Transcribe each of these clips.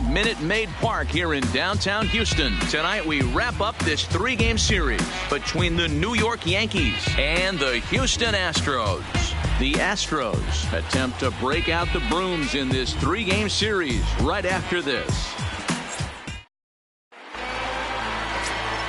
inside Minute Maid Park here in downtown Houston. Tonight we wrap up this three-game series between the New York Yankees and the Houston Astros. The Astros attempt to break out the brooms in this three-game series right after this.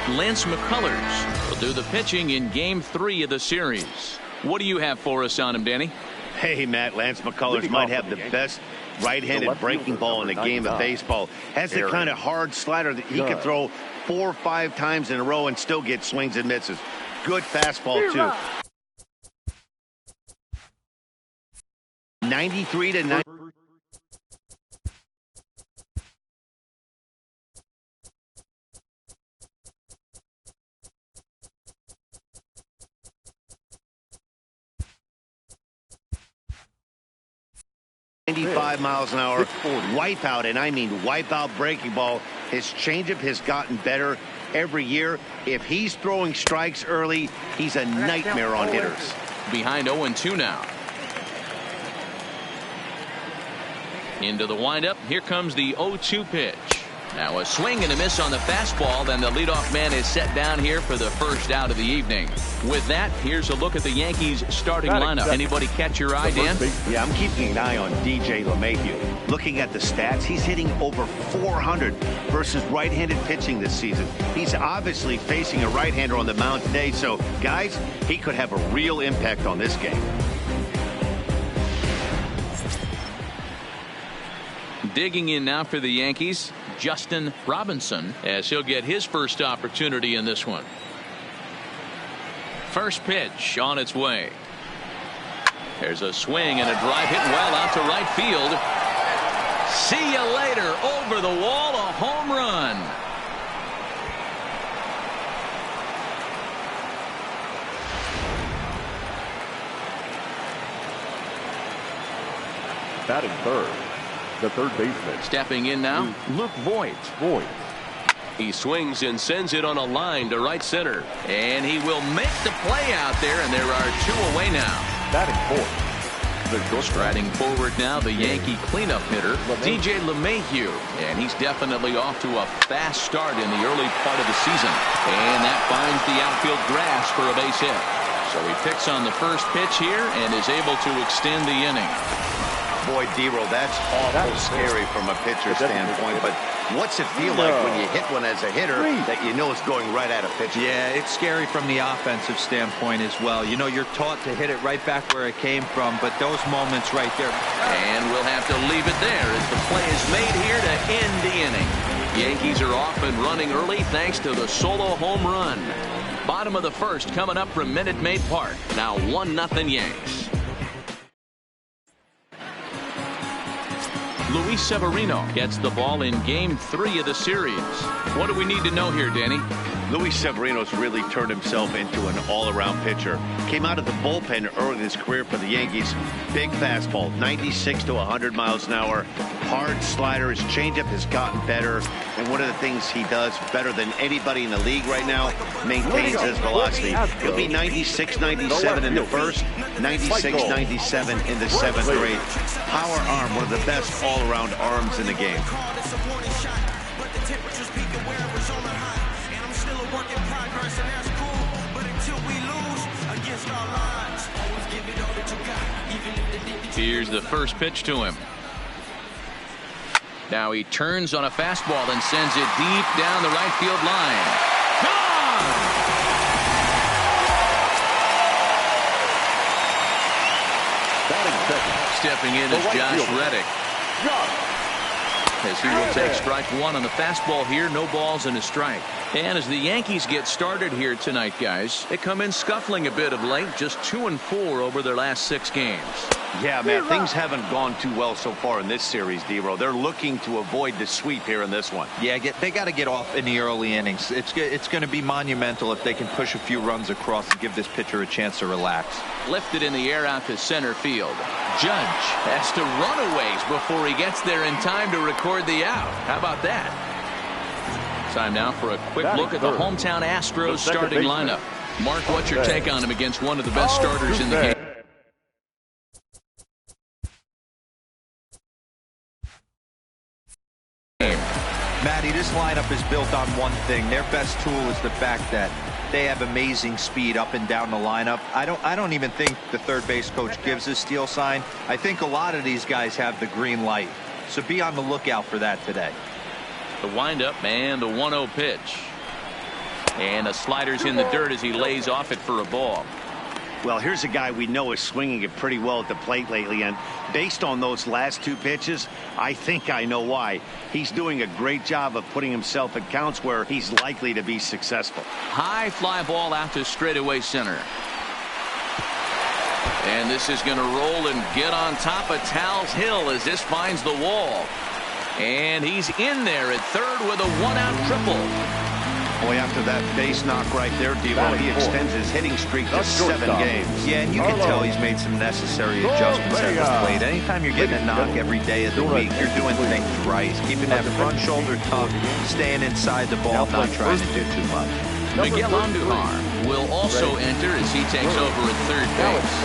Lance McCullers will do the pitching in Game 3 of the series. What do you have for us on him, Danny? Hey, Matt, Lance McCullers might have the best right-handed breaking ball in the game of baseball. Has the kind of hard slider that he can throw 4 or 5 times in a row and still get swings and misses. Good fastball, too. 93 to 90. 95 miles an hour, wipeout, and I mean wipeout breaking ball. His changeup has gotten better every year. If he's throwing strikes early, he's a nightmare on hitters. Behind 0-2 now. Into the windup. Here comes the 0-2 pitch. Now a swing and a miss on the fastball. Then the leadoff man is set down here for the first out of the evening. With that, here's a look at the Yankees starting lineup. Anybody catch your eye, Dan? Yeah, I'm keeping an eye on DJ LeMahieu. Looking at the stats, he's hitting over 400 versus right-handed pitching this season. He's obviously facing a right-hander on the mound today. So, guys, he could have a real impact on this game. Digging in now for the Yankees, Justin Robinson, as he'll get his first opportunity in this one. First pitch on its way. There's a swing and a drive hit well out to right field. See you later. Over the wall, a home run. Batting third, the third baseman. Stepping in now, Luke Voigt. He swings and sends it on a line to right center. And he will make the play out there, and there are 2 away now. Batting fourth. Striding forward now, the Yankee cleanup hitter, DJ LeMahieu. And he's definitely off to a fast start in the early part of the season. And that finds the outfield grass for a base hit. So he picks on the first pitch here and is able to extend the inning. Boy, D-Roll, that's awful scary from a pitcher standpoint. But what's it feel like when you hit one as a hitter that you know it's going right at a pitcher? Yeah, it's scary from the offensive standpoint as well. You know, you're taught to hit it right back where it came from, but those moments right there. And we'll have to leave it there as the play is made here to end the inning. Yankees are off and running early thanks to the solo home run. Bottom of the first coming up from Minute Maid Park. Now 1-0 Yanks. Luis Severino gets the ball in Game 3 of the series. What do we need to know here, Danny? Luis Severino's really turned himself into an all-around pitcher. Came out of the bullpen early in his career for the Yankees. Big fastball, 96 to 100 miles an hour. Hard slider. His changeup has gotten better. And one of the things he does better than anybody in the league right now, maintains his velocity. He'll be 96, 97 in the first, 96, 97 in the 7th or 8th. Power arm, one of the best all-around arms in the game. Here's the first pitch to him. Now he turns on a fastball and sends it deep down the right field line. Gone! Stepping in is Josh Reddick. As he will take strike 1 on the fastball here. No balls and a strike. And as the Yankees get started here tonight, guys, they come in scuffling a bit of late. Just 2-4 over their last 6 games. Yeah, man, things haven't gone too well so far in this series, D-Roll. They're looking to avoid the sweep here in this one. Yeah, they got to get off in the early innings. It's going to be monumental if they can push a few runs across and give this pitcher a chance to relax. Lifted in the air out to center field. Judge has to run a ways before he gets there in time to record the out. How about that? Time now for a quick look at the hometown Astros starting lineup. Mark, what's your take on him against one of the best starters in the game? Matty, this lineup is built on one thing. Their best tool is the fact that they have amazing speed up and down the lineup. I don't even think the third base coach gives a steal sign. I think a lot of these guys have the green light. So be on the lookout for that today. The windup and the 1-0 pitch. And the slider's in the dirt as he lays off it for a ball. Well, here's a guy we know is swinging it pretty well at the plate lately, and based on those last two pitches, I think I know why. He's doing a great job of putting himself in counts where he's likely to be successful. High fly ball out to straightaway center. And this is going to roll and get on top of Tal's Hill as this finds the wall. And he's in there at third with a one-out triple. Boy, after that base knock right there, Devo, he extends his hitting streak to 7 games. Yeah, and you can tell he's made some necessary adjustments at the plate. Anytime you're getting a knock every day of the week, you're doing things right. Keeping that front shoulder tucked, staying inside the ball, not trying to do too much. Miguel Andujar will also enter as he takes over at third base.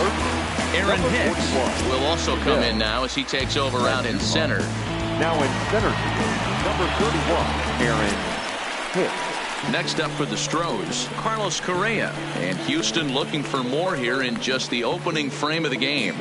Aaron Hicks will also come in now as he takes over out in center. Now in center field, number 31, Aaron Hicks. Next up for the Astros, Carlos Correa. And Houston looking for more here in just the opening frame of the game.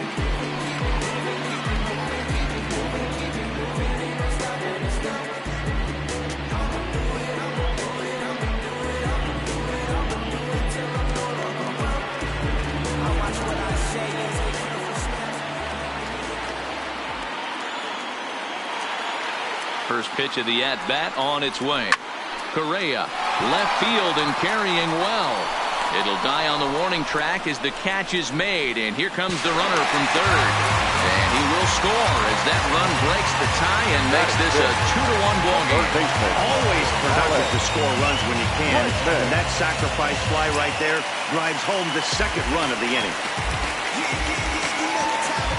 First pitch of the at-bat on its way. Correa, left field and carrying well. It'll die on the warning track as the catch is made, and here comes the runner from third. And he will score as that run breaks the tie and makes this a 2-1 ball game. Always productive to score runs when you can. And that sacrifice fly right there drives home the second run of the inning.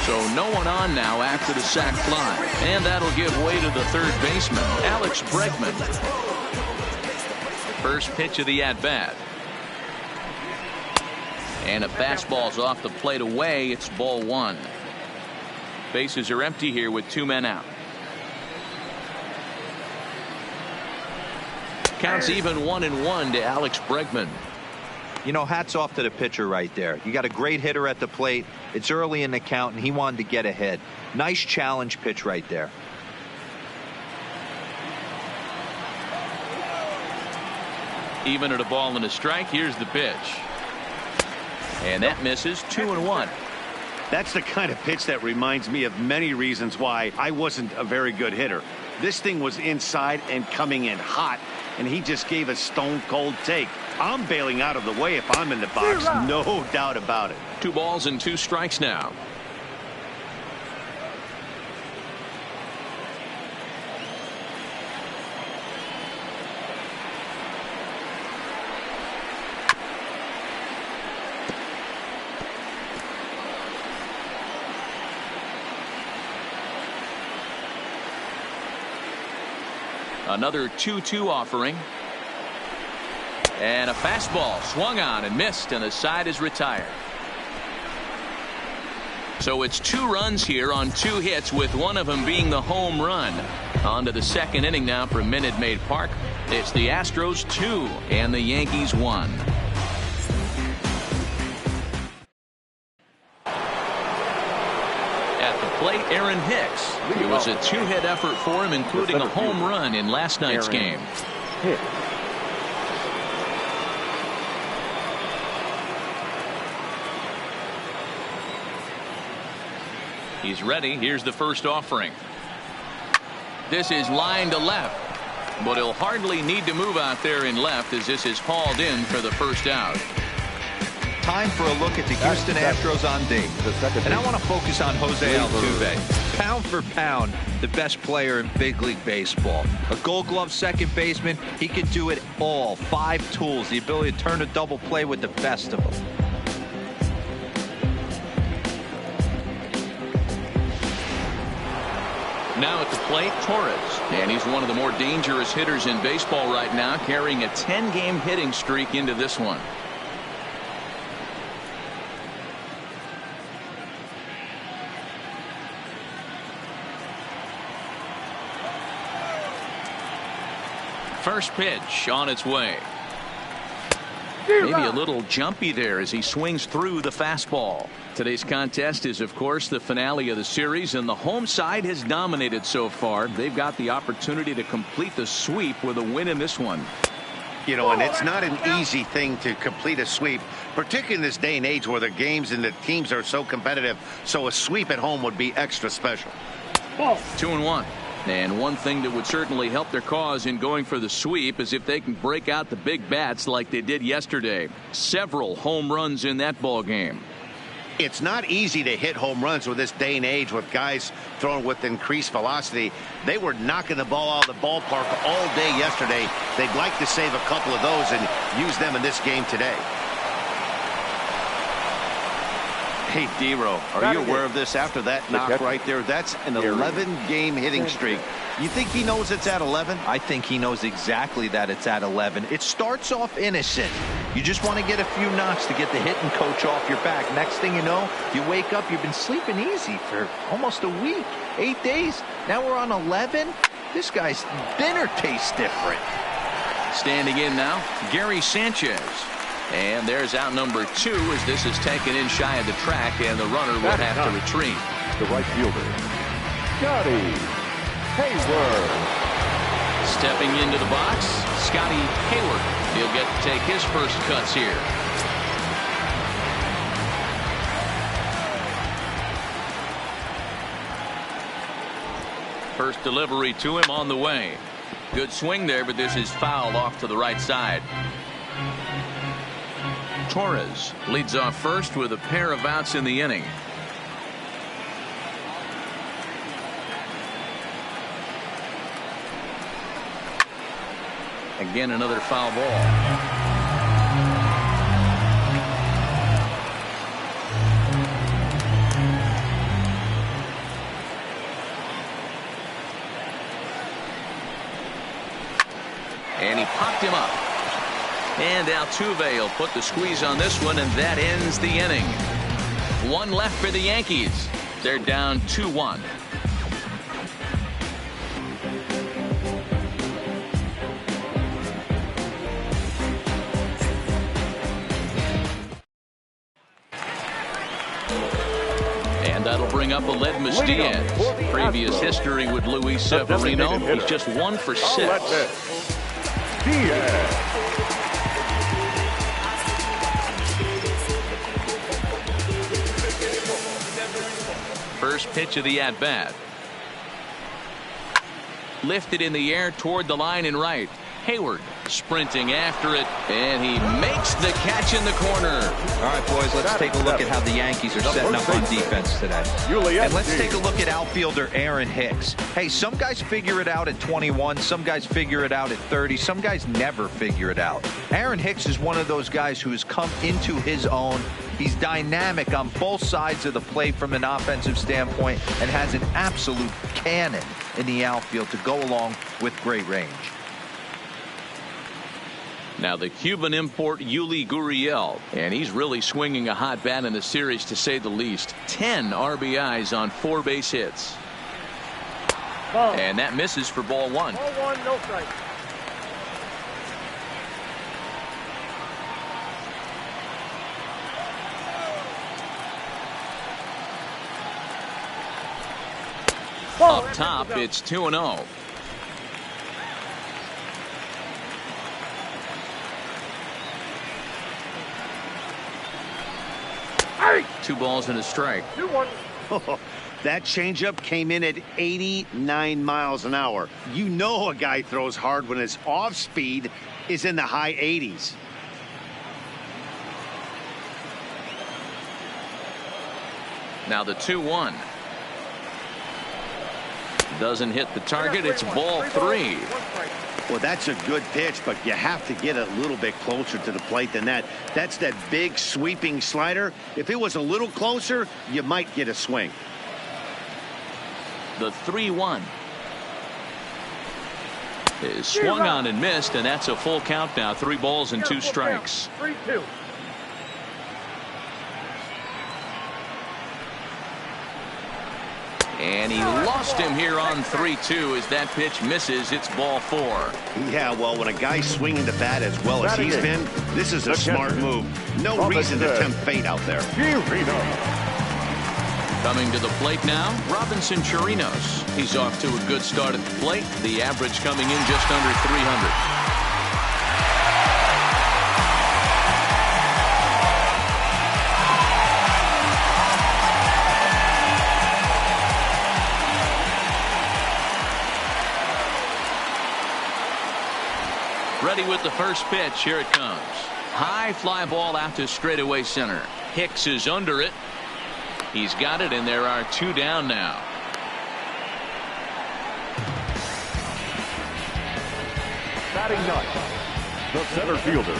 So no one on now after the sac fly, and that'll give way to the third baseman, Alex Bregman. First pitch of the at-bat. And a fastball's off the plate away. It's ball one. Bases are empty here with 2 men out. Counts even 1-1 to Alex Bregman. You know, hats off to the pitcher right there. You got a great hitter at the plate. It's early in the count, and he wanted to get ahead. Nice challenge pitch right there. Even at a ball and a strike, here's the pitch. And that misses. 2-1. That's the kind of pitch that reminds me of many reasons why I wasn't a very good hitter. This thing was inside and coming in hot, and he just gave a stone-cold take. I'm bailing out of the way if I'm in the box, no doubt about it. 2 balls and 2 strikes now. Another 2-2 offering. And a fastball swung on and missed, and the side is retired. So it's 2 runs here on 2 hits, with one of them being the home run. On to the second inning now for Minute Maid Park. It's the Astros 2 and the Yankees 1. At the plate, Aaron Hicks. It was a 2-hit effort for him, including a home run in last night's game. Hicks. He's ready. Here's the first offering. This is line to left, but he'll hardly need to move out there in left as this is hauled in for the first out. Time for a look at the Houston Astros on D. And I want to focus on Jose Altuve. Pound for pound, the best player in big league baseball. A Gold Glove second baseman. He can do it all. 5 tools. The ability to turn a double play with the best of them. Now at the plate, Torres. And he's one of the more dangerous hitters in baseball right now, carrying a 10-game hitting streak into this one. First pitch on its way. Maybe a little jumpy there as he swings through the fastball. Today's contest is, of course, the finale of the series, and the home side has dominated so far. They've got the opportunity to complete the sweep with a win in this one. You know, and it's not an easy thing to complete a sweep, particularly in this day and age where the games and the teams are so competitive. So a sweep at home would be extra special. 2-1. And one thing that would certainly help their cause in going for the sweep is if they can break out the big bats like they did yesterday. Several home runs in that ball game. It's not easy to hit home runs with this day and age with guys throwing with increased velocity. They were knocking the ball out of the ballpark all day yesterday. They'd like to save a couple of those and use them in this game today. Hey, D-Row, are you aware of this after that knock right there? That's an 11-game hitting streak. You think he knows it's at 11? I think he knows exactly that it's at 11. It starts off innocent. You just want to get a few knocks to get the hitting coach off your back. Next thing you know, you wake up, you've been sleeping easy for almost a week, 8 days. Now we're on 11. This guy's dinner tastes different. Standing in now, Gary Sanchez. And there's out number 2 as this is taken in shy of the track, and the runner will have to retreat. The right fielder, Scotty Hayward. Stepping into the box, Scotty Hayward. He'll get to take his first cuts here. First delivery to him on the way. Good swing there, but this is fouled off to the right side. Torres leads off first with a pair of outs in the inning. Again, another foul ball. And he popped him up. And Altuve will put the squeeze on this one, and that ends the inning. One left for the Yankees. They're down 2-1. And that'll bring up Aledmys Diaz. Previous history with Luis Severino. He's just 1 for 6. Diaz. First pitch of the at-bat. Lifted in the air toward the line and right. Hayward sprinting after it, and he makes the catch in the corner. All right, boys, let's take a look at how the Yankees are setting up on defense today. And let's take a look at outfielder Aaron Hicks. Hey, some guys figure it out at 21. Some guys figure it out at 30. Some guys never figure it out. Aaron Hicks is one of those guys who has come into his own. He's dynamic on both sides of the plate from an offensive standpoint and has an absolute cannon in the outfield to go along with great range. Now the Cuban import Yuli Gurriel, and he's really swinging a hot bat in the series, to say the least. 10 RBIs on 4 base hits. And that misses for ball 1. Ball 1, no strike. Up top, it's 2-0. Hey! 2 balls and a strike. 2-1. That changeup came in at 89 miles an hour. You know a guy throws hard when his off speed is in the high 80s. Now the 2-1. Doesn't hit the target. It's ball 3. Well, that's a good pitch, but you have to get a little bit closer to the plate than that. That's that big sweeping slider. If it was a little closer, you might get a swing. The 3-1 is swung on and missed, and that's a full count now. 3 balls and 2 strikes. 3-2. And he lost him here on 3-2 as that pitch misses. It's ball 4. Yeah, well, when a guy's swinging the bat as well as he's been, this is a smart move. No reason to tempt fate out there. Coming to the plate now, Robinson Chirinos. He's off to a good start at the plate. The average coming in just under 300. Ready with the first pitch. Here it comes. High fly ball out to straightaway center. Hicks is under it. He's got it, and there are 2 down now. Batting ninth, the center fielder,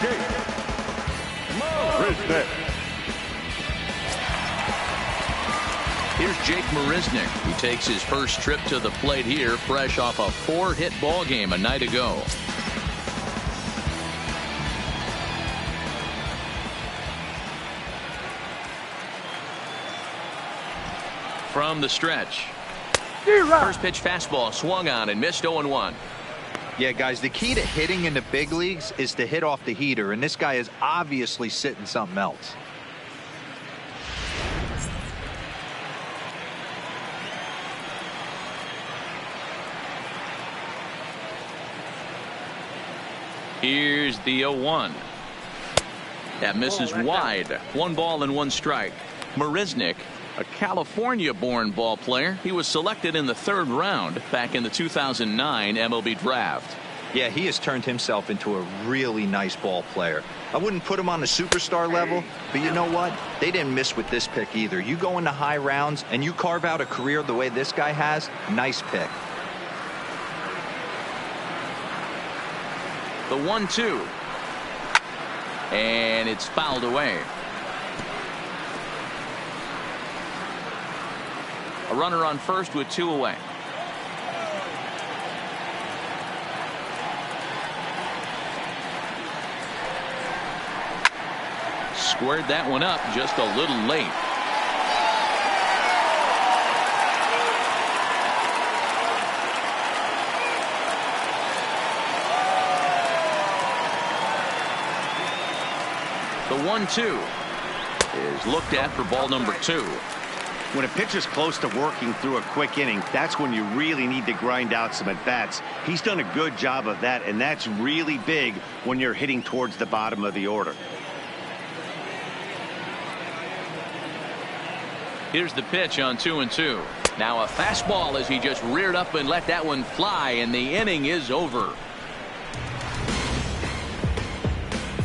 Jake Marisnick. Here's Jake Marisnick. He takes his first trip to the plate here, fresh off a 4-hit ball game a night ago. From the stretch. First pitch fastball swung on and missed 0-1. Yeah, guys, the key to hitting in the big leagues is to hit off the heater, and this guy is obviously sitting something else. Here's the 0-1. That misses wide. 1 ball and 1 strike. Marisnick, a California-born ball player. He was selected in the 3rd round back in the 2009 MLB draft. Yeah, he has turned himself into a really nice ball player. I wouldn't put him on the superstar level, but you know what? They didn't miss with this pick either. You go into high rounds and you carve out a career the way this guy has, nice pick. The 1-2. And it's fouled away. A runner on first with 2 away. Squared that one up just a little late. The 1-2 is looked at for ball number 2. When a pitcher's close to working through a quick inning, that's when you really need to grind out some at-bats. He's done a good job of that, and that's really big when you're hitting towards the bottom of the order. Here's the pitch on 2-2. Now a fastball as he just reared up and let that one fly, and the inning is over.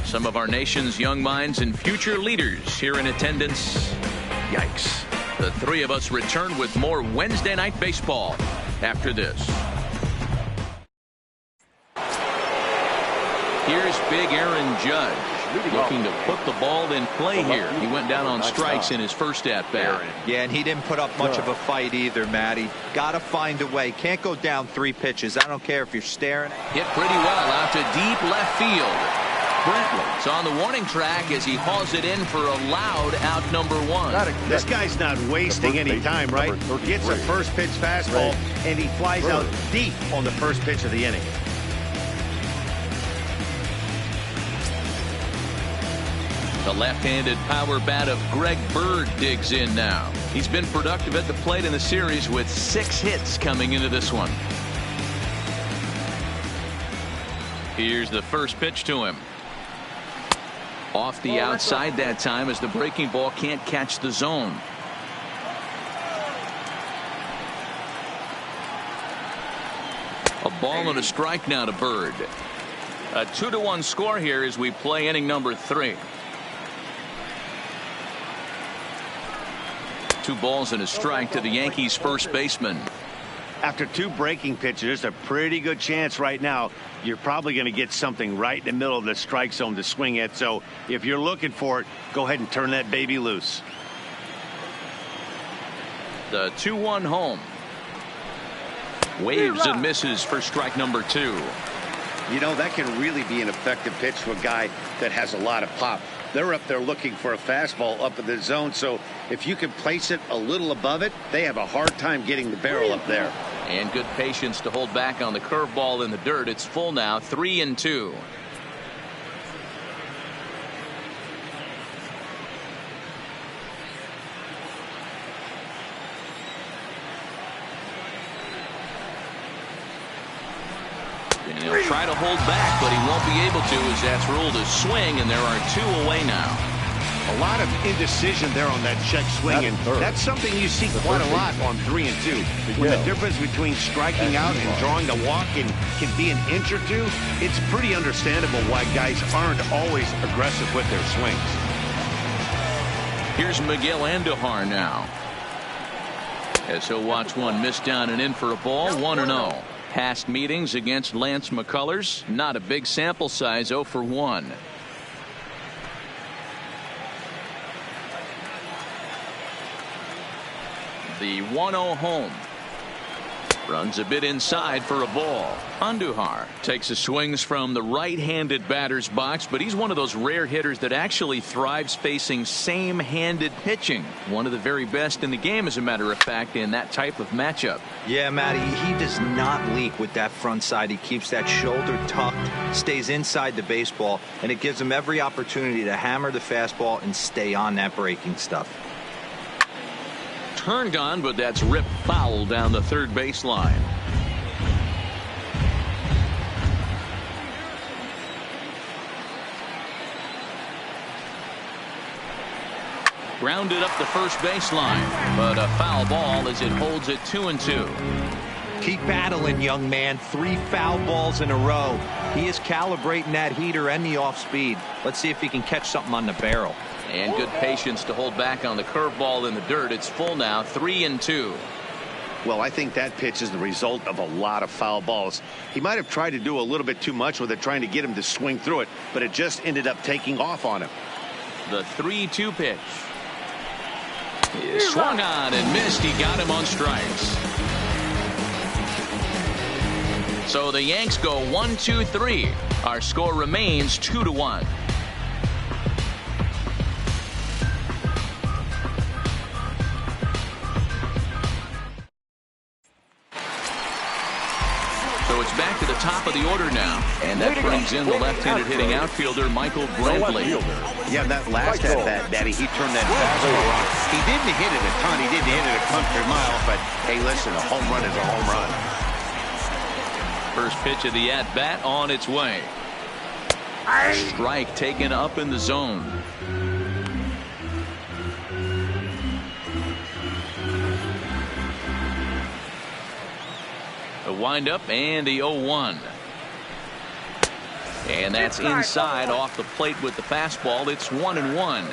Some of our nation's young minds and future leaders here in attendance. Yikes. The 3 of us return with more Wednesday Night Baseball after this. Here's big Aaron Judge looking to put the ball in play here. He went down on strikes in his first at-bat. Yeah, and he didn't put up much of a fight either, Matty. Got to find a way. Can't go down 3 pitches. I don't care if you're staring. Hit pretty well out to deep left field. Brentley's on the warning track as he hauls it in for a loud out number 1. This guy's not wasting any time, right? Gets a first pitch fastball, and he flies out deep on the first pitch of the inning. The left-handed power bat of Greg Bird digs in now. He's been productive at the plate in the series with 6 hits coming into this one. Here's the first pitch to him. Off the outside that time as the breaking ball can't catch the zone. A ball and a strike now to Bird. A 2-1 score here as we play inning number 3. 2 balls and a strike to the Yankees first baseman. After 2 breaking pitches, there's a pretty good chance right now you're probably going to get something right in the middle of the strike zone to swing at. So if you're looking for it, go ahead and turn that baby loose. The 2-1 home. Waves and misses for strike number 2. You know, that can really be an effective pitch to a guy that has a lot of pop. They're up there looking for a fastball up in the zone, so if you can place it a little above it, they have a hard time getting the barrel up there. And good patience to hold back on the curveball in the dirt. It's full now, 3-2. And he'll try to hold back, but he won't be able to, as that's ruled a swing, and there are 2 away now. A lot of indecision there on that check swing, and that's something you see quite a lot on 3 and 2. When the difference between striking out and drawing a walk can be an inch or 2, it's pretty understandable why guys aren't always aggressive with their swings. Here's Miguel Andujar now, as he'll watch one miss down and in for a ball. 1-0. Past meetings against Lance McCullers, not a big sample size, 0 for 1. The 1-0 home. Runs a bit inside for a ball. Andujar takes his swings from the right-handed batter's box, but he's one of those rare hitters that actually thrives facing same-handed pitching. One of the very best in the game, as a matter of fact, in that type of matchup. Yeah, Matty, he does not leak with that front side. He keeps that shoulder tucked, stays inside the baseball, and it gives him every opportunity to hammer the fastball and stay on that breaking stuff. Turned on, but that's ripped foul down the third baseline. Grounded up the first baseline, but a foul ball as it holds it 2-2. Keep battling, young man. 3 foul balls in a row. He is calibrating that heater and the off speed. Let's see if he can catch something on the barrel. And good patience to hold back on the curveball in the dirt. It's full now, 3-2. Well, I think that pitch is the result of a lot of foul balls. He might have tried to do a little bit too much with it, trying to get him to swing through it, but it just ended up taking off on him. The 3-2 pitch. He swung on and missed. He got him on strikes. So the Yanks go 1-2-3. Our score remains 2-1. Back to the top of the order now, and that brings in the left-handed hitting outfielder Michael Brantley. Yeah, that last at bat, Daddy, he turned that fastball on. He didn't hit it a ton. He didn't hit it a country mile, but hey, listen, a home run is a home run. First pitch of the at-bat on its way. Strike taken up in the zone. A windup and the 0-1. And that's inside off the plate with the fastball. It's 1-1.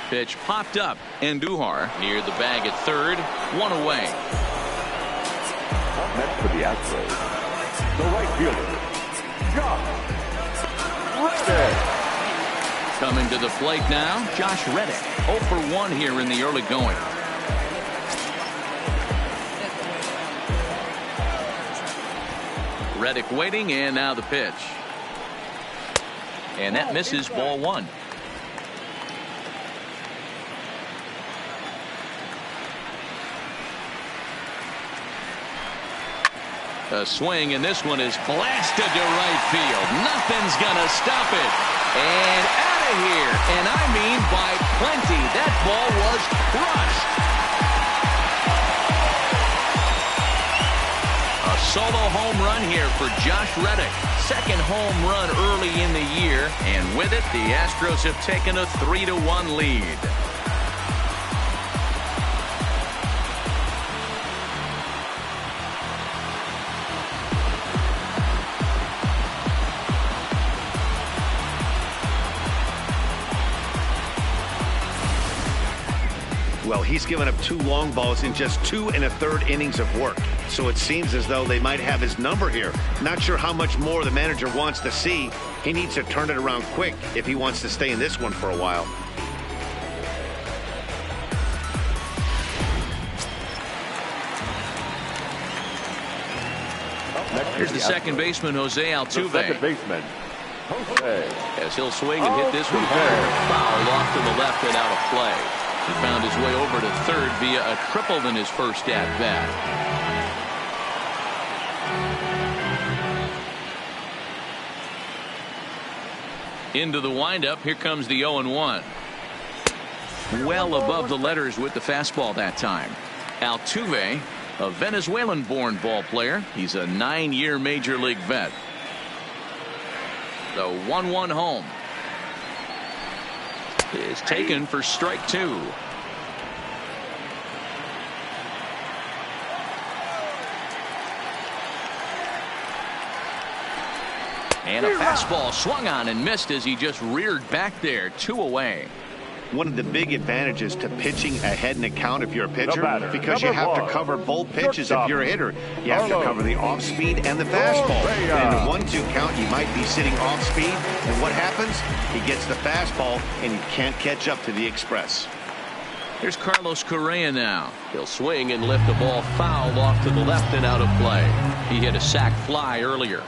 Pitch popped up. Andujar near the bag at third. 1 away. Next for the Astros, the right fielder, Josh Reddick. Coming to the plate now, Josh Reddick. 0 for 1 here in the early going. Reddick waiting, and now the pitch. And that misses, ball 1. A swing, and this one is blasted to right field. Nothing's gonna stop it. And out of here. And I mean by plenty. That ball was crushed. A solo home run here for Josh Reddick. Second home run early in the year. And with it, the Astros have taken a 3-1 lead. Well, he's given up 2 long balls in just 2 1/3 innings of work. so it seems as though they might have his number here. Not sure how much more the manager wants to see. He needs to turn it around quick if he wants to stay in this one for a while. Here's the second baseman, Jose Altuve. Second baseman, Jose. As he'll swing and hit this one hard. Foul off to the left and out of play. He found his way over to third via a triple in his first at-bat. Into the windup. Here comes the 0-1. Well above the letters with the fastball that time. Altuve, a Venezuelan-born ball player. He's a 9-year major league vet. The 1-1 home is taken for strike 2. And a fastball swung on and missed as he just reared back there. 2 away. One of the big advantages to pitching ahead in a count if you're a pitcher, because you have to cover both pitches if you're a hitter. You have to cover the off speed and the fastball. And in a 1-2 count, you might be sitting off speed, and what happens? He gets the fastball, and you can't catch up to the express. Here's Carlos Correa now. He'll swing and lift the ball foul off to the left and out of play. He hit a sac fly earlier.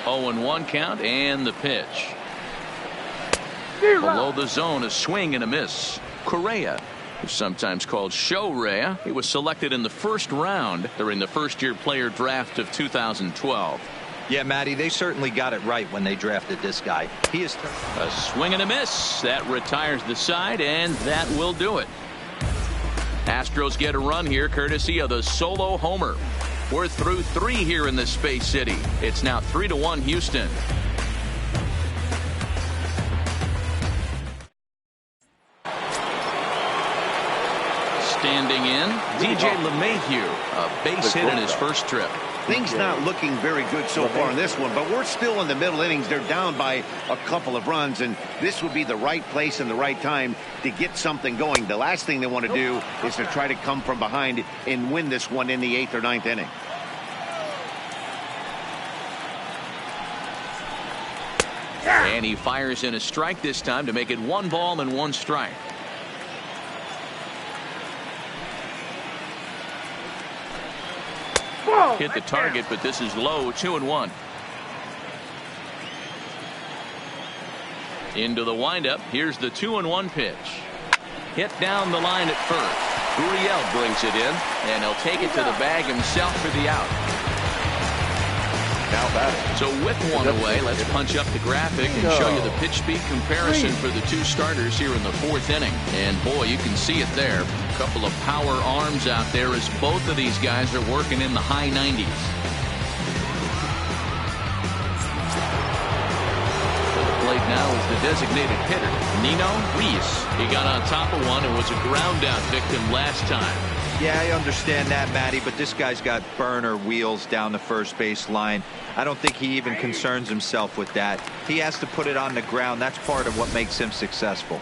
Oh, 0-1 count and the pitch. Below the zone, a swing and a miss. Correa, who's sometimes called Show-Rea, he was selected in the first round during the first-year player draft of 2012. Yeah, Matty, they certainly got it right when they drafted this guy. He is a swing and a miss. That retires the side, and that will do it. Astros get a run here courtesy of the solo homer. We're through 3 here in the Space City. It's now 3-1 Houston. Standing in, DJ LeMahieu, a base hit in his first trip. Things not looking very good so far in this one, but we're still in the middle innings. They're down by a couple of runs, and this would be the right place and the right time to get something going. The last thing they want to do is to try to come from behind and win this one in the 8th or 9th inning. And he fires in a strike this time to make it 1 ball and 1 strike. Hit the target, but this is low. 2-1. Into the windup. Here's the 2-1 pitch. Hit down the line at first. Gurriel brings it in, and he'll take it to the bag himself for the out. Now batting. So with 1 away, let's punch up the graphic and show you the pitch speed comparison for the 2 starters here in the 4th inning. And boy, you can see it there. A couple of power arms out there as both of these guys are working in the high 90s. To the plate now is the designated hitter, Nino Ruiz. He got on top of one and was a ground out victim last time. Yeah, I understand that, Matty, but this guy's got burner wheels down the first base line. I don't think he even concerns himself with that. He has to put it on the ground. That's part of what makes him successful.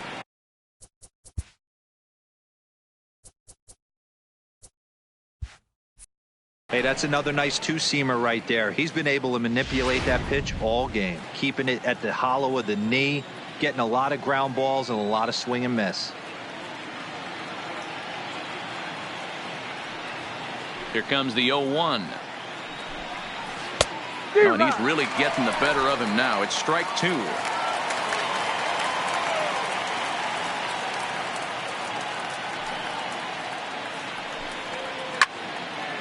Hey, that's another nice 2-seamer right there. He's been able to manipulate that pitch all game, keeping it at the hollow of the knee, getting a lot of ground balls and a lot of swing and miss. Here comes the 0-1. Oh, and he's really getting the better of him now. It's strike 2.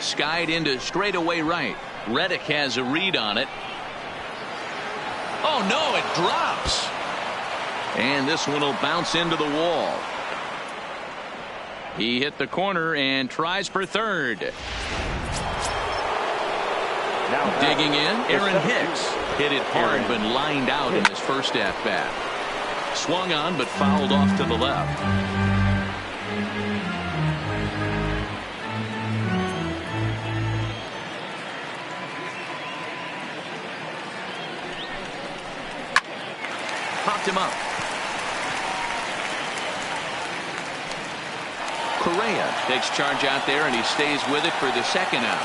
Skied into straightaway right. Reddick has a read on it. Oh, no, it drops. And this one will bounce into the wall. He hit the corner and tries for third. Now digging in, Aaron Hicks hit it hard but lined out in his first at-bat. Swung on but fouled off to the left. popped him up. Correa takes charge out there, and he stays with it for the second out.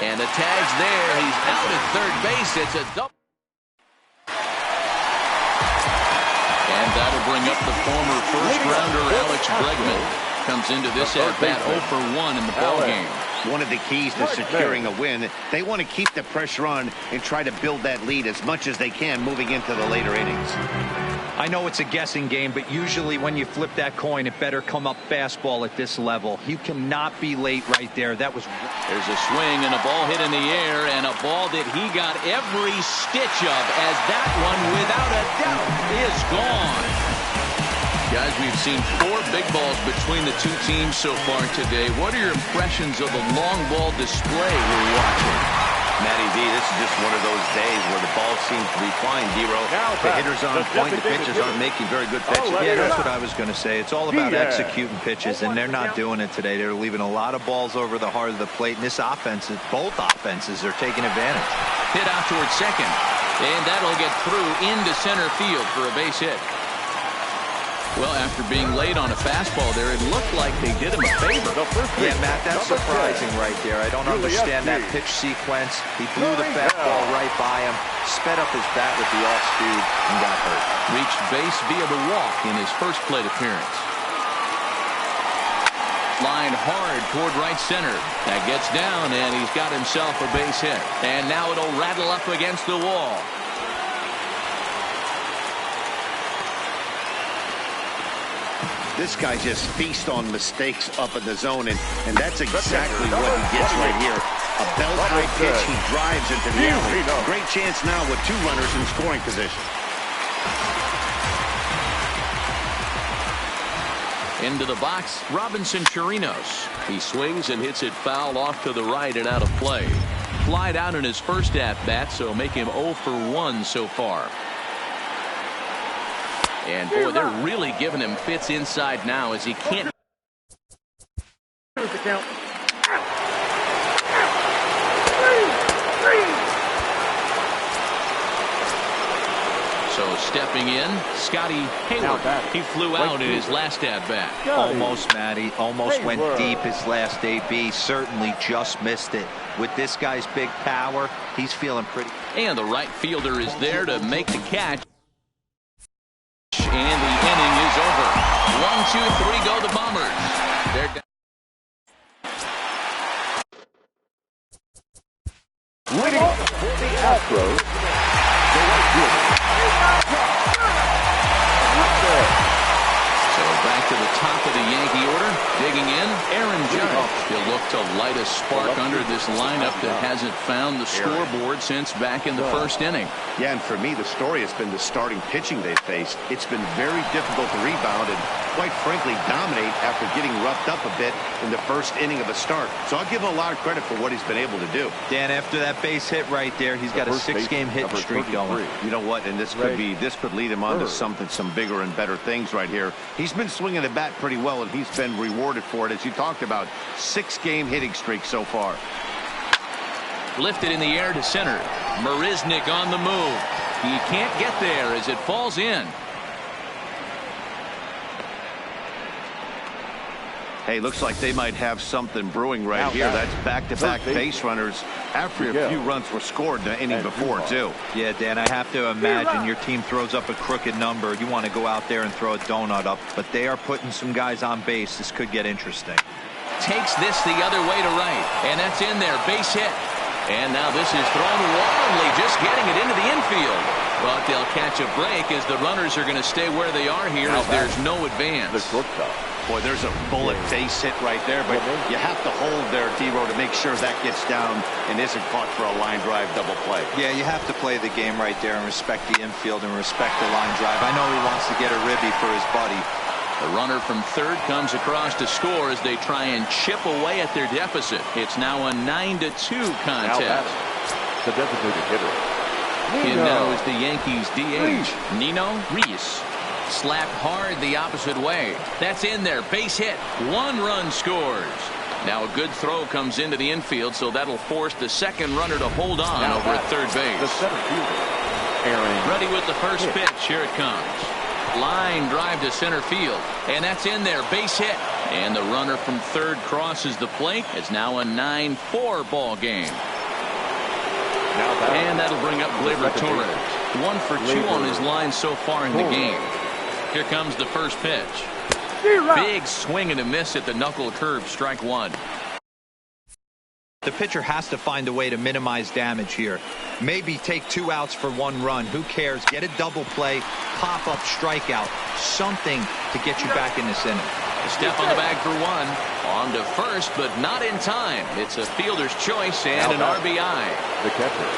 And the tag's there. He's out at third base. It's a double. And that'll bring up the former first-rounder Alex Bregman. Comes into this at-bat 0 for 1 in the ballgame. One of the keys to securing a win, they want to keep the pressure on and try to build that lead as much as they can moving into the later innings. I know it's a guessing game, but usually when you flip that coin, it better come up fastball at this level. You cannot be late right there. That was... There's a swing and a ball hit in the air, and a ball that he got every stitch of, as that one, without a doubt, is gone. Guys, we've seen 4 big balls between the two teams so far today. What are your impressions of the long ball display we're watching? Matty V, this is just one of those days where the ball seems to be flying, D-Row. The hitters on point, the pitchers aren't making very good pitches. Yeah, that's what I was going to say. It's all about executing pitches, and they're not doing it today. They're leaving a lot of balls over the heart of the plate, and this offense, both offenses are taking advantage. Hit out towards second, and that'll get through into center field for a base hit. Well, after being late on a fastball there, it looked like they did him a favor. Yeah, Matt, that's surprising right there. I don't understand that pitch sequence. He blew the fastball right by him, sped up his bat with the off speed, and got hurt. Reached base via the walk in his first plate appearance. Line hard toward right center. That gets down, and he's got himself a base hit. And now it'll rattle up against the wall. This guy just feasts on mistakes up in the zone, and that's exactly what he gets right here. A belt-high pitch, he drives into the alley. Great chance now with 2 runners in scoring position. Into the box, Robinson Chirinos. He swings and hits it foul off to the right and out of play. Flied out in his first at-bat, so make him 0 for 1 so far. And, boy, they're really giving him fits inside now as he can't. Here's the count. So stepping in, Scotty Hayward. He flew out in his last at-bat. Almost, Matty. Almost went deep his last AB. Certainly just missed it. With this guy's big power, he's feeling pretty. And the right fielder is there to make the catch. And the inning is over. 1, 2, 3 go the Bombers. They're down. Leading for the Astros, the right fielder. So back to the top of the Yankee order. Digging in, Aaron Judge. He'll look to light a spark under this lineup that hasn't found the scoreboard since back in the first inning. Yeah, and for me, the story has been the starting pitching they've faced. It's been very difficult to rebound and, quite frankly, dominate after getting roughed up a bit in the first inning of a start. So I'll give him a lot of credit for what he's been able to do. Dan, after that base hit right there, he's got a 6-game hitting streak going. You know what? And this could lead him on to some bigger and better things right here. He's been swinging the bat pretty well, and he's been rewarded for it, as you talked about. 6-game hitting streak so far. Lifted in the air to center. Marisnik on the move. He can't get there as it falls in. Hey, looks like they might have something brewing right here. That's back-to-back base runners after a few runs were scored the inning before, too. Yeah, Dan, I have to imagine your team throws up a crooked number. You want to go out there and throw a donut up, but they are putting some guys on base. This could get interesting. Takes this the other way to right, and that's in there. Base hit. And now this is thrown wildly, just getting it into the infield. But they'll catch a break as the runners are going to stay where they are here as there's no advance. Boy, there's a bullet base hit right there, but you have to hold there, D-Row, to make sure that gets down and isn't caught for a line drive double play. Yeah, you have to play the game right there and respect the infield and respect the line drive. I know he wants to get a ribby for his buddy. The runner from third comes across to score as they try and chip away at their deficit. It's now a 9-2 contest. The designated hitter. In now is the Yankees DH, Nino Reese. Slapped hard the opposite way. That's in there. Base hit. 1 run scores. Now a good throw comes into the infield, so that'll force the second runner to hold on over at third base. The center fielder. Aaron. Ready with the first pitch. Here it comes. Line drive to center field. And that's in there. Base hit. And the runner from third crosses the plate. It's now a 9-4 ball game. And that'll bring up Gleyber Torres. 1 for 2 on his line so far in the game. Here comes the first pitch. Big swing and a miss at the knuckle curve. Strike 1. The pitcher has to find a way to minimize damage here. Maybe take 2 outs for 1 run. Who cares? Get a double play, pop up, strikeout. Something to get you back in this inning. A step on the bag for 1. On to first, but not in time. It's a fielder's choice and an RBI. The catcher,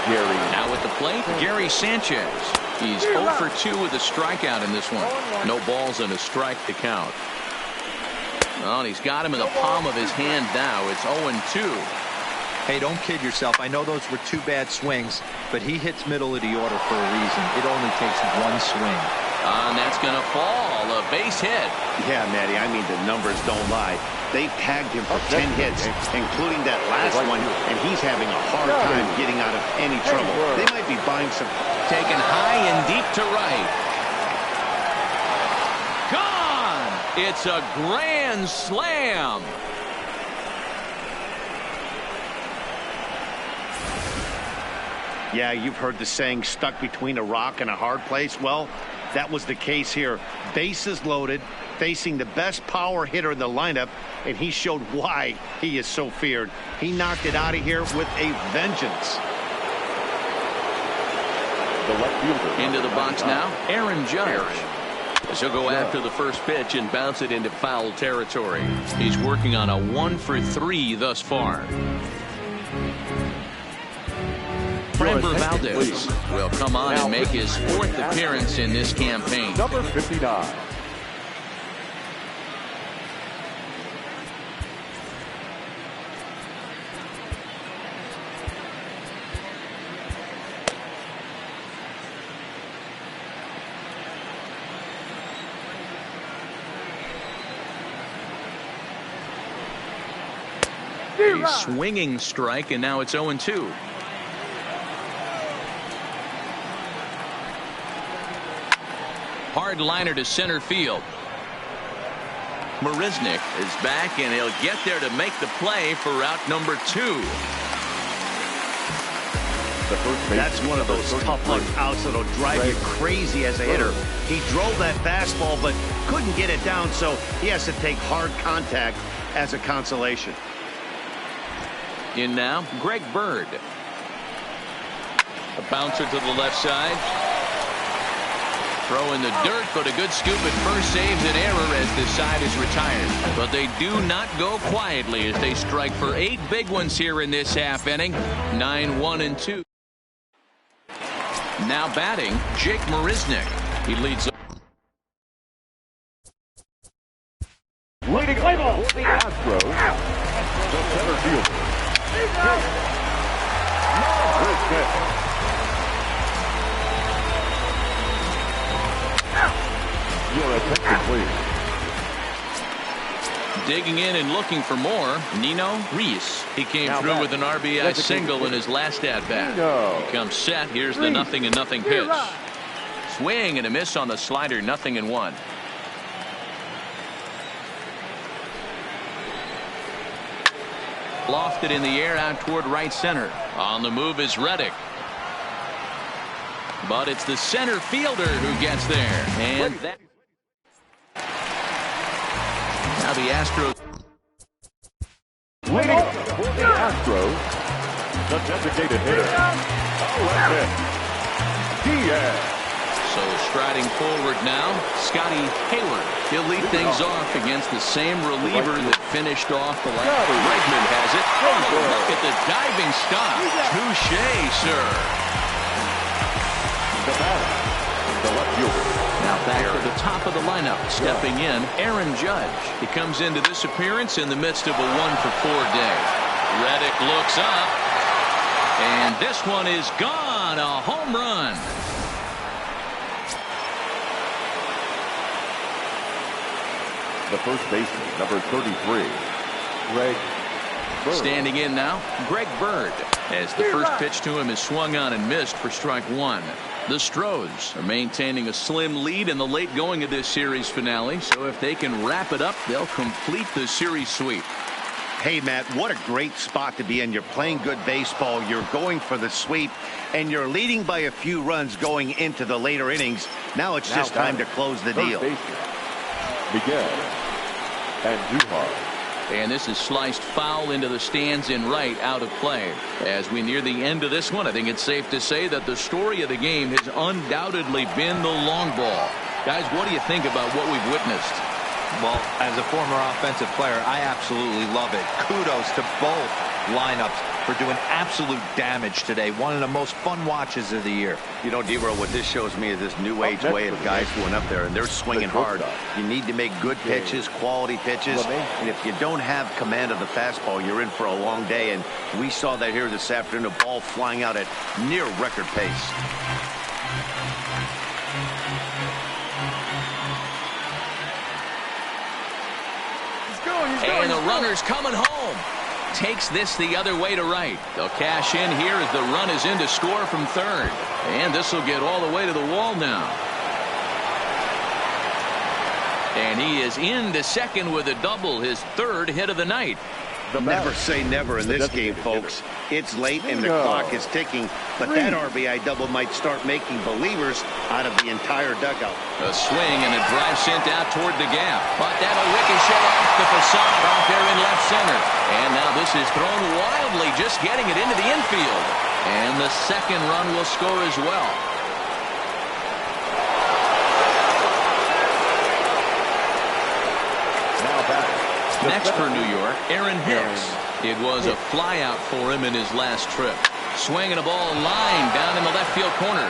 Gary. Now at the plate, Gary Sanchez. He's 0 for 2 with a strikeout in this one. No balls and a strike to count. Well, he's got him in the palm of his hand now. It's 0-2. Hey, don't kid yourself. I know those were 2 bad swings, but he hits middle of the order for a reason. It only takes 1 swing. And that's going to fall. A base hit. Yeah, Matty, I mean, the numbers don't lie. They've tagged him for 10 hits, including that last one, and he's having a hard time getting out of any trouble. They might be buying some. Taken high and deep to right. Gone! It's a grand slam. Yeah, you've heard the saying, stuck between a rock and a hard place. Well, that was the case here. Bases loaded, facing the best power hitter in the lineup, and he showed why he is so feared. He knocked it out of here with a vengeance. The left fielder. Into the box now, Aaron Judge. He'll go after the first pitch and bounce it into foul territory. He's working on a 1 for 3 thus far. Framber Valdez will come on and make his 4th appearance in this campaign. Number 59. A swinging strike, and now it's 0-2. Hard liner to center field. Marisnick is back, and he'll get there to make the play for route number 2. That's one of those tough luck outs that'll drive you crazy as a hitter. He drove that fastball, but couldn't get it down, so he has to take hard contact as a consolation. In now, Greg Bird. A bouncer to the left side. Throw in the dirt, but a good scoop at first saves an error as this side is retired. But they do not go quietly as they strike for 8 big ones here in this half inning. 9-1-2. Now batting, Jake Marisnick. He leads. Leading off the Astros, the center fielder. Your attention, please. Digging in and looking for more, Nino Reese. He came through with an RBI single in his last at-bat. He comes set. Here's the 0-0 pitch. Swing and a miss on the slider, 0-1. Lofted in the air out toward right center. On the move is Reddick. But it's the center fielder who gets there. And that. Now the Astros. Leading off for the Astros, the designated hitter, Diaz. So striding forward now, Scotty Hayward. He'll lead things off against the same reliever that finished off the last. Bregman has it. Oh, look at the diving stop. Touché, sir. The batter, the left fielder. Now back to the top of the lineup. Stepping in, Aaron Judge. He comes into this appearance in the midst of a 1-for-4 day. Reddick looks up. And this one is gone. A home run. The first baseman, number 33, Greg Standing in now, Greg Bird, as the first pitch to him is swung on and missed for strike one. The Astros are maintaining a slim lead in the late going of this series finale, so if they can wrap it up, they'll complete the series sweep. Hey, Matt, what a great spot to be in. You're playing good baseball, you're going for the sweep, and you're leading by a few runs going into the later innings. Now it's just time to close the deal. Miguel Andujar. And this is sliced foul into the stands in right, out of play. As we near the end of this one, I think it's safe to say that the story of the game has undoubtedly been the long ball. Guys, what do you think about what we've witnessed? Well, as a former offensive player, I absolutely love it. Kudos to both lineups for doing absolute damage today. One of the most fun watches of the year. You know, D-Roll, what this shows me is this new age way of guys going up there, and they're swinging hard. You need to make good pitches, quality pitches, and if you don't have command of the fastball, you're in for a long day, and we saw that here this afternoon, a ball flying out at near record pace. And the runner's coming home. Takes this the other way to right. They'll cash in here as the run is in to score from third. And this will get all the way to the wall now. And he is into second with a double, his third hit of the night. Never say never in this game, folks. It's late and the clock is ticking, but that RBI double might start making believers out of the entire dugout. A swing and a drive sent out toward the gap, but that'll ricochet off the facade out there in left center. And now this is thrown wildly, just getting it into the infield. And the second run will score as well. Next for New York, Aaron Hicks. It was a flyout for him in his last trip. Swinging a ball line down in the left field corner.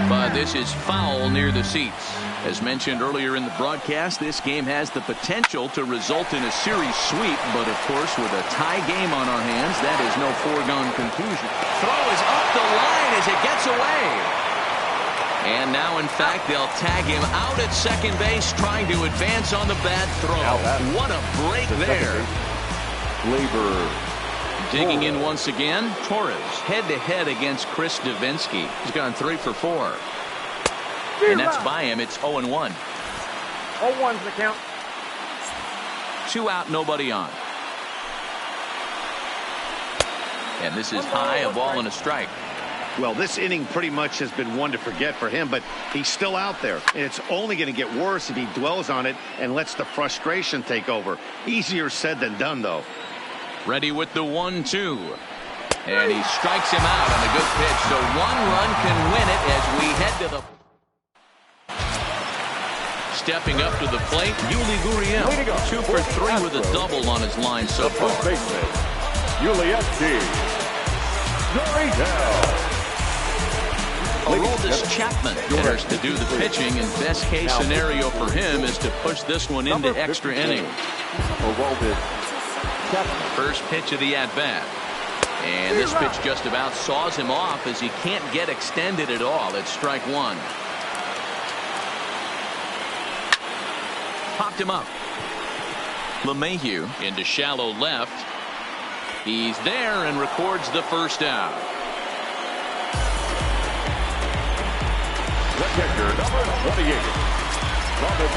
But this is foul near the seats. As mentioned earlier in the broadcast, this game has the potential to result in a series sweep. But of course, with a tie game on our hands, that is no foregone conclusion. Throw is up the line as it gets away. And now, in fact, they'll tag him out at second base, trying to advance on the bad throw. What a break there. Digging in once again, Torres head-to-head against Chris Davinsky. He's gone 3 for 4. And that's by him. It's 0-1. 0-1's the count. 2 out, nobody on. And this is high, a ball and a strike. Well, this inning pretty much has been one to forget for him, but he's still out there. And it's only going to get worse if he dwells on it and lets the frustration take over. Easier said than done, though. Ready with the 1-2. And he strikes him out on a good pitch. So 1 run can win it as we head to the... Stepping up to the plate, Yuli Gurriel. 2 for 3 with a double on his line so far. Aroldis Chapman enters to do the pitching, and best case scenario for him is to push this one into extra innings. First pitch of the at-bat. And this pitch just about saws him off as he can't get extended at all. It's strike one. Popped him up. LeMahieu into shallow left. He's there and records the first out.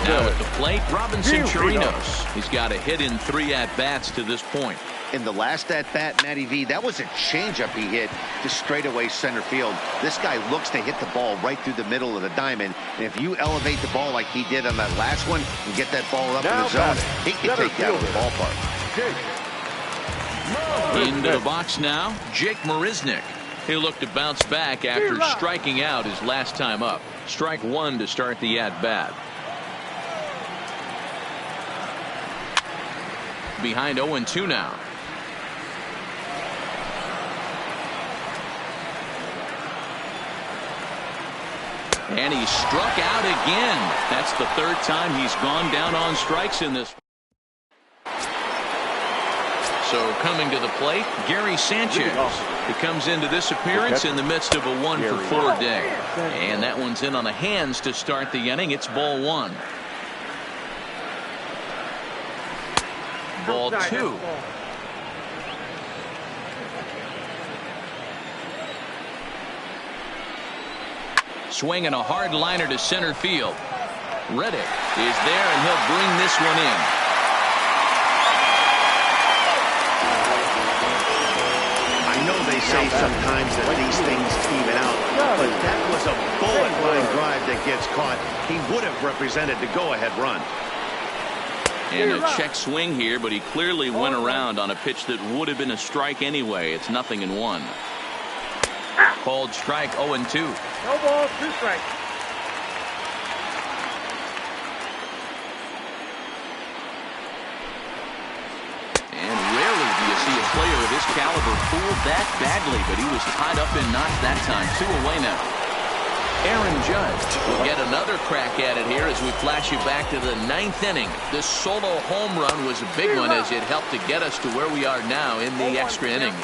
Now at the plate, Robinson Chirinos. He's got a hit in 3 at-bats to this point. In the last at-bat, Matty V, that was a changeup he hit to straightaway center field. This guy looks to hit the ball right through the middle of the diamond. And if you elevate the ball like he did on that last one and get that ball up in the zone, he can take that out of the ballpark. Into the box now, Jake Marisnick. He'll look to bounce back after striking out his last time up. Strike one to start the at-bat. Behind 0-2 now. And he struck out again. That's the 3rd time he's gone down on strikes in this. So coming to the plate, Gary Sanchez. He comes into this appearance in the midst of a 1-for-4 day. And that one's in on the hands to start the inning. It's ball 1. Ball 2. Swinging a hard liner to center field. Reddick is there, and he'll bring this one in. I know they say sometimes that these things even out, but that was a bullet line drive that gets caught. He would have represented the go-ahead run. And a check swing here, but he clearly went around on a pitch that would have been a strike anyway. It's 0-1. Called strike, 0-2. No ball, 2 strikes. And rarely do you see a player of his caliber fooled that badly, but he was tied up and knocked that time. 2 away now. Aaron Judge will get another crack at it here as we flash you back to the 9th inning. This solo home run was a big one as it helped to get us to where we are now in the extra innings.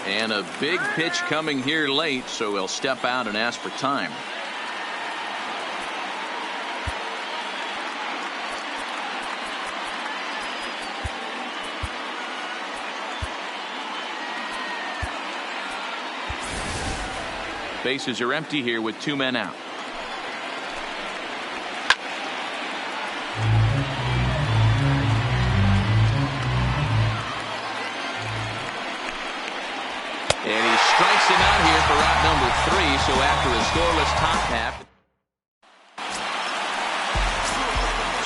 And a big pitch coming here late, so he'll step out and ask for time. Bases are empty here with 2 men out. And he strikes him out here for out number 3. So after a scoreless top half.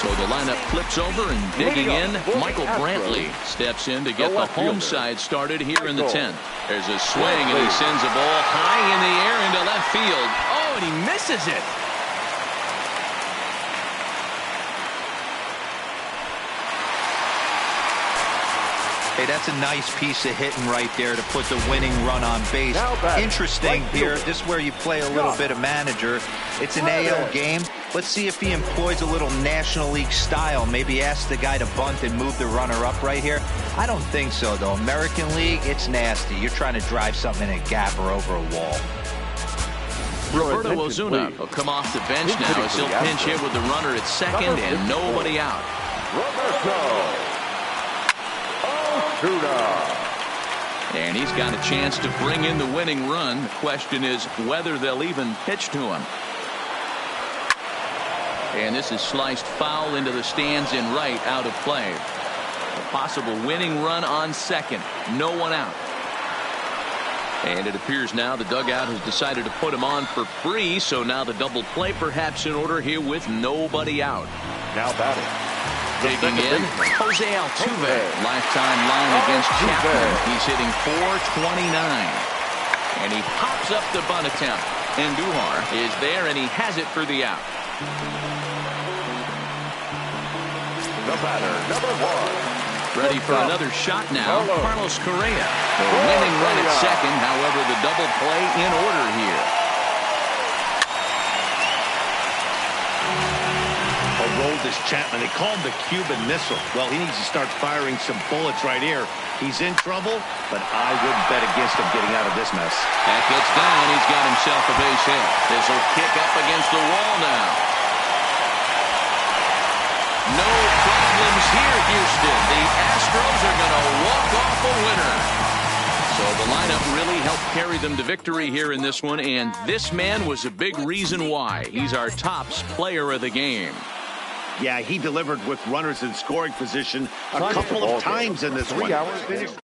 So the lineup flips over, and digging in, Michael Brantley steps in to get the home side started here in the 10th. There's a swing, and he sends a ball high in the air into left field. Oh, and he misses it. Hey, that's a nice piece of hitting right there to put the winning run on base. Interesting here. This is where you play a little bit of manager. It's an AL game. Let's see if he employs a little National League style. Maybe ask the guy to bunt and move the runner up right here. I don't think so, though. American League, it's nasty. You're trying to drive something in a gap or over a wall. Roberto Ozuna will come off the bench now as he'll pinch hit with the runner at second and nobody out. And he's got a chance to bring in the winning run. The question is whether they'll even pitch to him. And this is sliced foul into the stands in right, out of play. A possible winning run on second. No one out. And it appears now the dugout has decided to put him on for free. So now the double play perhaps in order here with nobody out. Now batting. Digging in, Jose Altuve. Lifetime line against Chapman. He's hitting .429. And he pops up the bunt attempt. And Duhar is there, and he has it for the out. The batter, number 1. Ready for another shot now, Carlos Correa. The winning run at second, however, the double play in order here. Rolled this Chapman. They call him the Cuban Missile. Well, he needs to start firing some bullets right here. He's in trouble, but I wouldn't bet against him getting out of this mess. That gets down. He's got himself a base hit. This will kick up against the wall now. No problems here, Houston. The Astros are going to walk off a winner. So the lineup really helped carry them to victory here in this one, and this man was a big reason why. He's our tops player of the game. Yeah, he delivered with runners in scoring position a couple of times in this one. 3 hours finished.